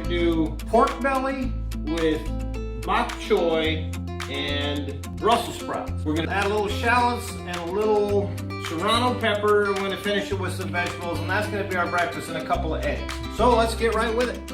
to do pork belly with bok choy and Brussels sprouts. We're going to add a little shallots and a little serrano pepper. We're going to finish it with some vegetables, and that's going to be our breakfast and a couple of eggs. So let's get right with it.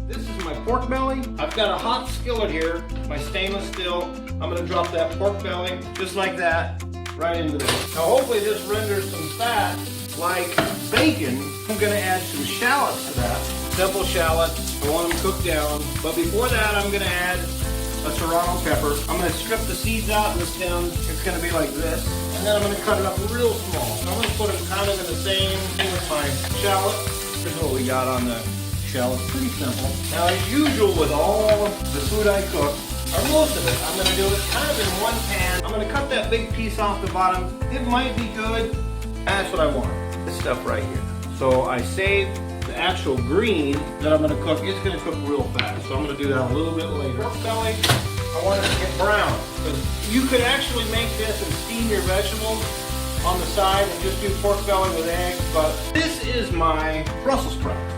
This is my pork belly. I've got a hot skillet here, my stainless steel. I'm going to drop that pork belly just like that right into there. Now hopefully this renders some fat like bacon. I'm going to add some shallots to that. Simple shallots. I want them cooked down. But before that, I'm going to add a serrano pepper. I'm going to strip the seeds out of the stem. It's going to be like this. And then I'm going to cut it up real small. I'm going to put them kind of in the same thing with my shallots. Here's what we got on the shallots. Pretty simple. Now, as usual with all the food I cook, or most of it, I'm going to do it kind of in one pan. I'm going to cut that big piece off the bottom. It might be good. That's what I want. This stuff right here. So I saved the actual green that I'm going to cook. It's going to cook real fast. So I'm going to do that a little bit later. Pork belly, I want it to get brown. You could actually make this and steam your vegetables on the side and just do pork belly with eggs. But this is my Brussels sprouts.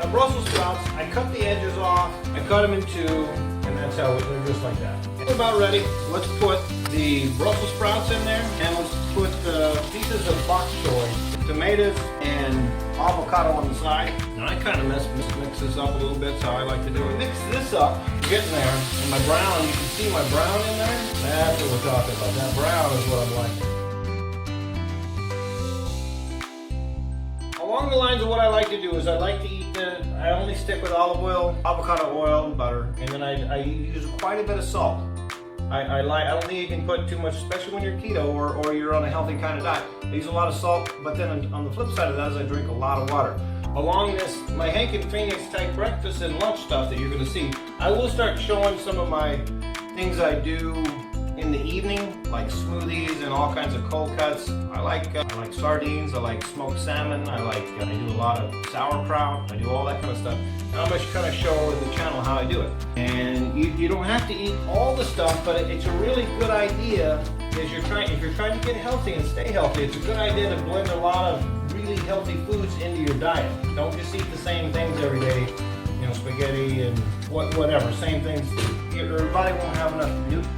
Now Brussels sprouts, I cut the edges off. I cut them in two. And that's how they're just like that. We're about ready. Let's put the Brussels sprouts in there, and let's put the pieces of bok choy, tomatoes, and avocado on the side. Now I kind of mix this up a little bit, so I like to do it. Mix this up, getting there, and my brown. You can see my brown in there. That's what we're talking about. That brown is what I'm liking. Along the lines of what I like to do is I like to eat I only stick with olive oil, avocado oil, and butter, and then I use quite a bit of salt. I don't think you can put too much, especially when you're keto or you're on a healthy kind of diet. I use a lot of salt, but then on the flip side of that is I drink a lot of water. Along this, my Hank and Phoenix type breakfast and lunch stuff that you're going to see, I will start showing some of my things I do in the evening, like smoothies and all kinds of cold cuts. I like sardines, I like smoked salmon, I do a lot of sauerkraut, I do all that kind of stuff. And I'm going to kind of show in the channel how I do it. And you don't have to eat all the stuff, but it's a really good idea if you're trying to get healthy and stay healthy. It's a good idea to blend a lot of really healthy foods into your diet. Don't just eat the same things every day. You know, spaghetti and whatever, same things. Your body won't have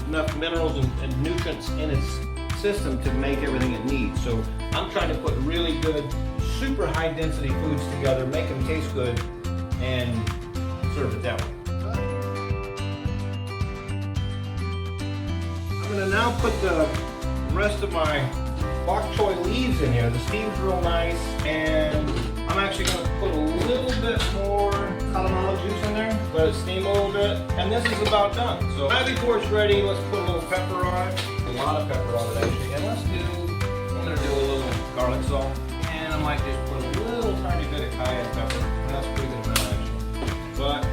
enough minerals and nutrients in its system to make everything it needs. So I'm trying to put really good, super high density foods together, make them taste good, and serve it that way. I'm going to now put the rest of my bok choy leaves in here. The steam's real nice, and I'm actually going to put a little bit more calamari juice in there, let it steam a little bit, and this is about done. So right before it's ready, let's put a little pepper on it, a lot of pepper on it actually, and I'm going to do a little garlic salt, and I might just put a little tiny bit of cayenne pepper, and that's pretty good amount actually. But I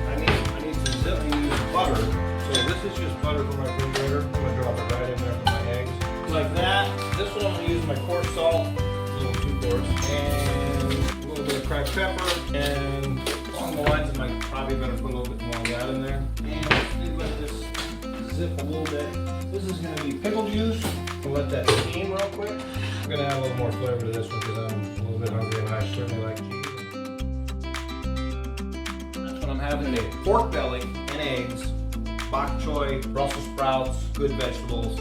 need some zip and use butter, so this is just butter from my refrigerator. I'm going to drop it right in there for my eggs. Like that. This one I'm going to use my coarse salt, a little too coarse, and a little bit of cracked pepper, and along the lines I might probably better put a little bit more of that in there. And let's let this zip a little bit. This is going to be pickle juice. We'll let that steam real quick. I'm going to add a little more flavor to this one because I'm a little bit hungry and I certainly like cheese. That's what I'm having today. Pork belly and eggs, bok choy, Brussels sprouts, good vegetables.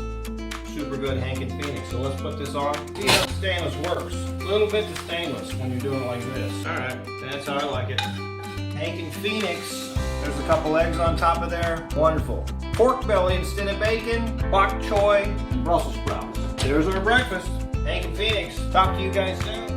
Super good Hank and Phoenix. So let's put this on. See how stainless works. A little bit to stainless when you're doing it like this. Alright, that's how I like it. Hank and Phoenix. There's a couple eggs on top of there. Wonderful. Pork belly instead of bacon, bok choy, and Brussels sprouts. There's our breakfast. Hank and Phoenix. Talk to you guys soon.